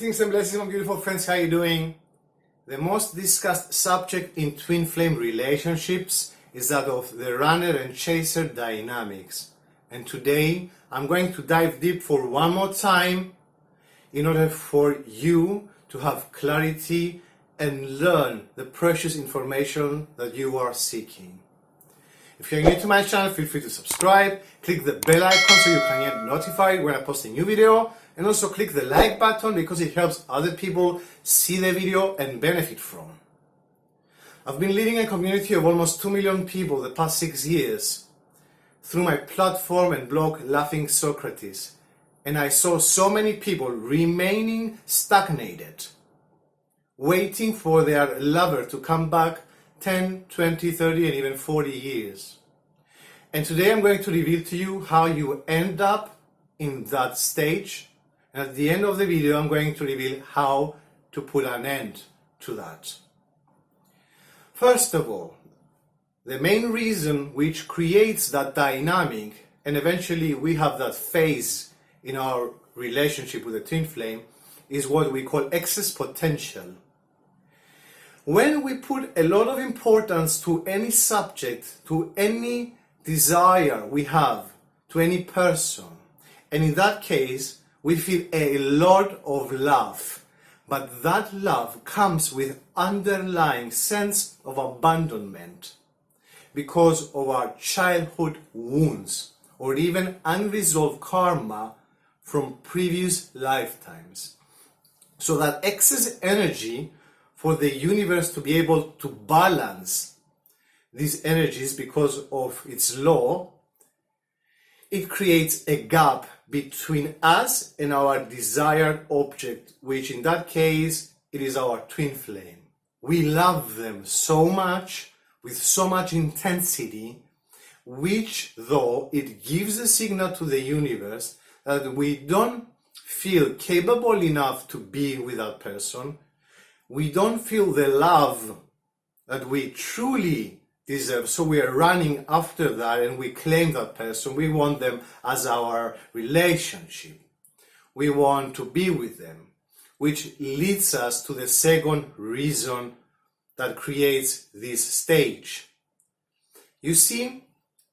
Greetings and blessings, my beautiful friends. How are you doing? The most discussed subject in twin flame relationships is that of the runner and chaser dynamics. And today I'm going to dive deep for one more time in order for you to have clarity and learn the precious information that you are seeking. If you're new to my channel, feel free to subscribe, click the bell icon so you can get notified when I post a new video, and also click the like button because it helps other people see the video and benefit from. I've been leading a community of almost 2 million people the past 6 years through my platform and blog Laughing Socrates, and I saw so many people remaining stagnated, waiting for their lover to come back 10, 20, 30 and even 40 years. And today I'm going to reveal to you how you end up in that stage. And at the end of the video, I'm going to reveal how to put an end to that. First of all, the main reason which creates that dynamic, and eventually we have that phase in our relationship with the twin flame, is what we call excess potential. When we put a lot of importance to any subject, to any desire we have, to any person, and in that case, we feel a lot of love, but that love comes with underlying sense of abandonment because of our childhood wounds or even unresolved karma from previous lifetimes. So that excess energy for the universe to be able to balance these energies because of its law, it creates a gap between us and our desired object, which in that case, it is our twin flame. We love them so much, with so much intensity, which though it gives a signal to the universe that we don't feel capable enough to be with that person, we don't feel the love that we truly deserve, so we are running after that and we claim that person. We want them as our relationship. We want to be with them, which leads us to the second reason that creates this stage. You see,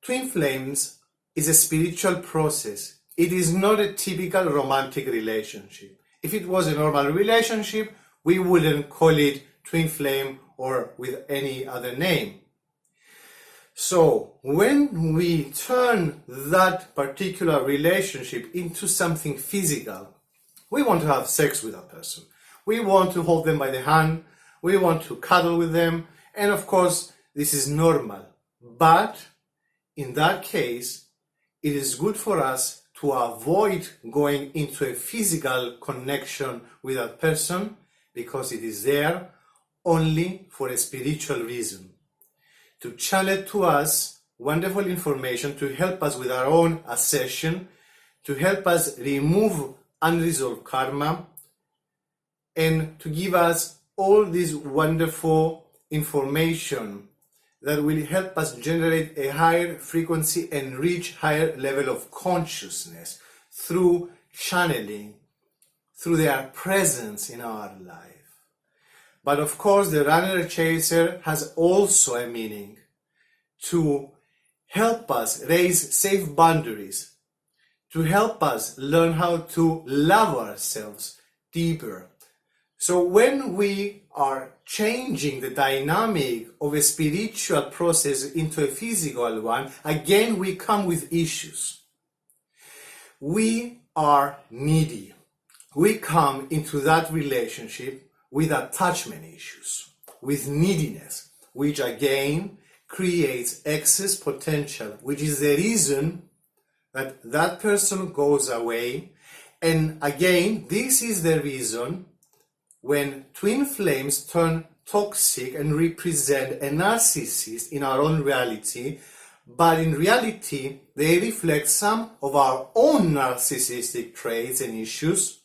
twin flames is a spiritual process. It is not a typical romantic relationship. If it was a normal relationship, we wouldn't call it twin flame or with any other name. So when we turn that particular relationship into something physical, we want to have sex with that person. We want to hold them by the hand. We want to cuddle with them. And of course, this is normal. But in that case, it is good for us to avoid going into a physical connection with that person, because it is there only for a spiritual reason, to channel to us wonderful information to help us with our own ascension, to help us remove unresolved karma, and to give us all this wonderful information that will help us generate a higher frequency and reach higher level of consciousness through channeling, through their presence in our life. But of course, the runner chaser has also a meaning to help us raise safe boundaries, to help us learn how to love ourselves deeper. So when we are changing the dynamic of a spiritual process into a physical one, again, we come with issues. We are needy. We come into that relationship with attachment issues, with neediness, which again creates excess potential, which is the reason that that person goes away. And again, this is the reason when twin flames turn toxic and represent a narcissist in our own reality, but in reality, they reflect some of our own narcissistic traits and issues.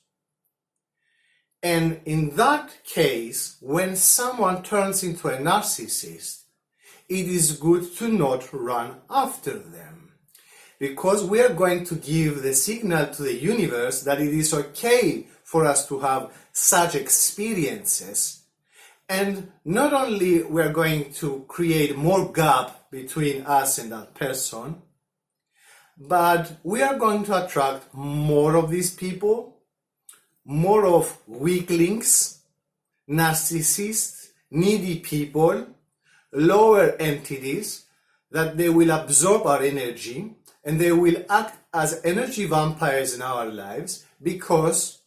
And in that case, when someone turns into a narcissist, it is good to not run after them, because we are going to give the signal to the universe that it is okay for us to have such experiences. And not only we're going to create more gap between us and that person, but we are going to attract more of these people, more of weaklings, narcissists, needy people, lower entities, that they will absorb our energy and they will act as energy vampires in our lives because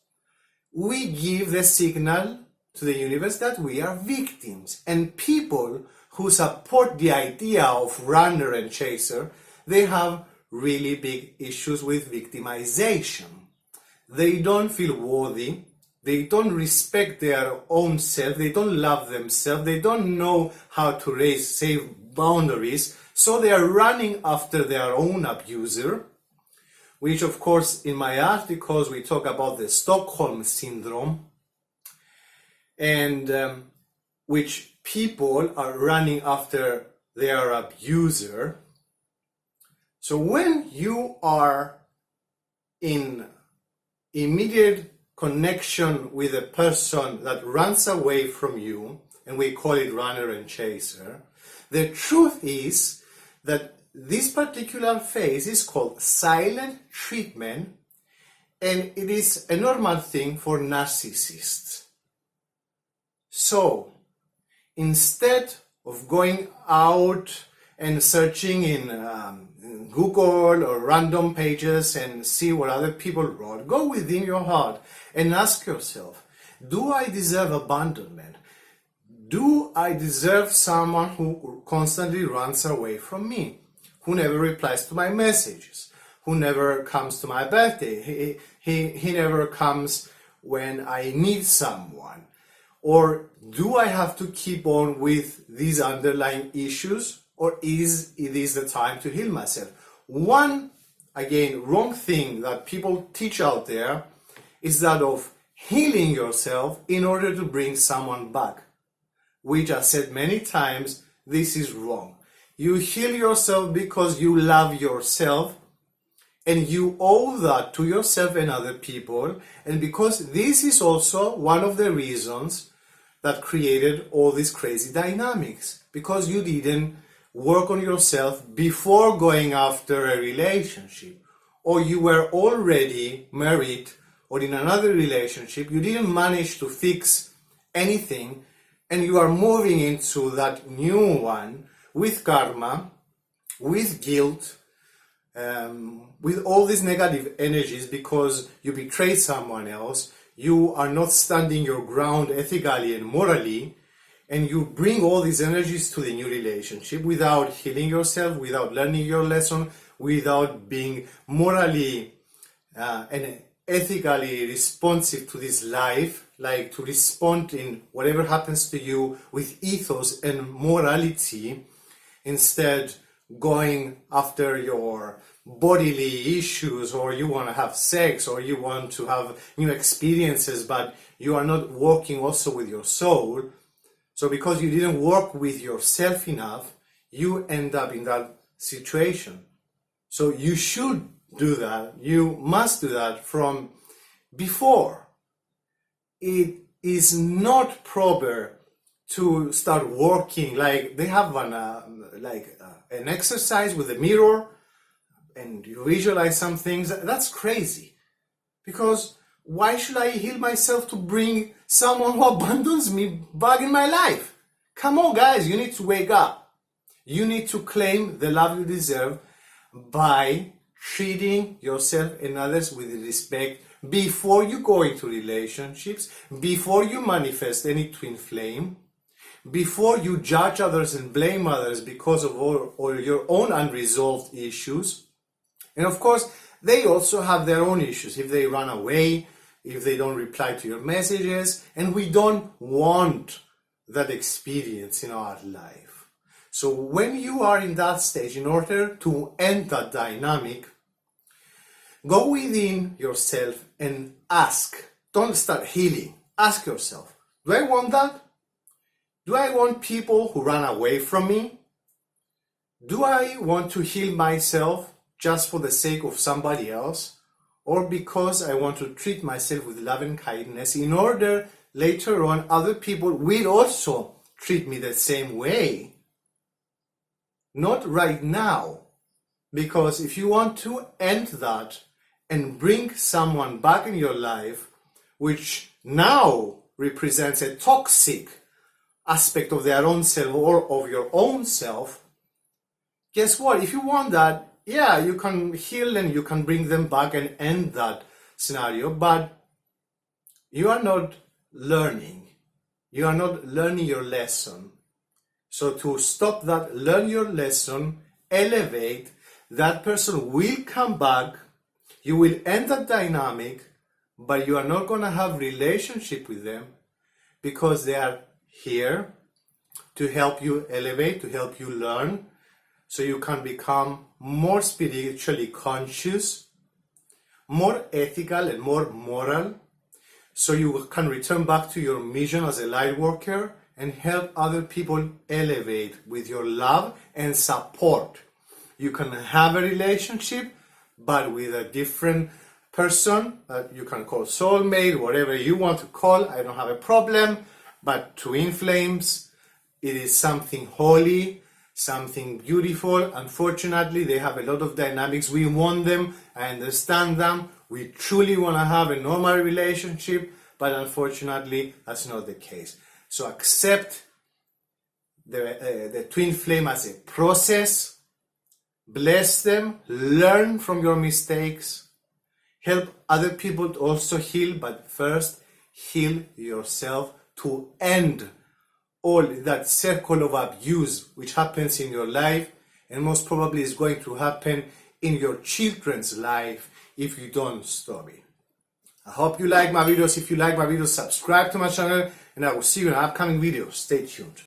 we give the signal to the universe that we are victims. And people who support the idea of runner and chaser, they have really big issues with victimization. They don't feel worthy. They don't respect their own self. They don't love themselves. They don't know how to raise safe boundaries. So they are running after their own abuser, which of course in my articles we talk about the Stockholm syndrome, and which people are running after their abuser. So when you are in immediate connection with a person that runs away from you, and we call it runner and chaser, the truth is that this particular phase is called silent treatment, and it is a normal thing for narcissists. So instead of going out and searching in Google or random pages and see what other people wrote, go within your heart and ask yourself, do I deserve abandonment? Do I deserve someone who constantly runs away from me, who never replies to my messages, who never comes to my birthday, he never comes when I need someone? Or do I have to keep on with these underlying issues, or is it the time to heal myself? One, again, wrong thing that people teach out there is that of healing yourself in order to bring someone back, which I said many times, this is wrong. You heal yourself because you love yourself, and you owe that to yourself and other people, and because this is also one of the reasons that created all these crazy dynamics, because you didn't work on yourself before going after a relationship, or you were already married or in another relationship, you didn't manage to fix anything, and you are moving into that new one with karma, with guilt, with all these negative energies because you betrayed someone else, you are not standing your ground ethically and morally, and you bring all these energies to the new relationship without healing yourself, without learning your lesson, without being morally and ethically responsive to this life, like to respond in whatever happens to you with ethos and morality, instead going after your bodily issues, or you want to have sex, or you want to have new experiences, but you are not working also with your soul. So because you didn't work with yourself enough, you end up in that situation. So you should do that. You must do that from before. It is not proper to start working like they have an exercise with a mirror, and you visualize some things. That's crazy. Because why should I heal myself to bring someone who abandons me back in my life? Come on, guys, you need to wake up. You need to claim the love you deserve by treating yourself and others with respect before you go into relationships, before you manifest any twin flame, before you judge others and blame others because of all your own unresolved issues. And of course, they also have their own issues. If they run away, if they don't reply to your messages, and we don't want that experience in our life. So when you are in that stage, in order to end that dynamic, go within yourself and ask. Don't start healing. Ask yourself, do I want that? Do I want people who run away from me? Do I want to heal myself just for the sake of somebody else? or because I want to treat myself with love and kindness in order later on other people will also treat me the same way. Not right now. Because if you want to end that and bring someone back in your life, which now represents a toxic aspect of their own self or of your own self, guess what? If you want that, yeah, you can heal and you can bring them back and end that scenario, but you are not learning. You are not learning your lesson. So to stop that, learn your lesson, elevate, that person will come back, you will end that dynamic, but you are not going to have relationship with them because they are here to help you elevate, to help you learn, so you can become more spiritually conscious, more ethical and more moral, so you can return back to your mission as a light worker and help other people elevate with your love and support. You can have a relationship, but with a different person that you can call soulmate, whatever you want to call. I don't have a problem. But twin flames, it is something holy, something beautiful. Unfortunately, they have a lot of dynamics. We want them. I understand them. We truly want to have a normal relationship, but unfortunately, that's not the case. So accept the twin flame as a process. Bless them, learn from your mistakes, help other people to also heal, but first heal yourself to end all that circle of abuse which happens in your life and most probably is going to happen in your children's life if you don't stop it. I hope you like my videos. If you like my videos, subscribe to my channel and I will see you in upcoming videos. Stay tuned.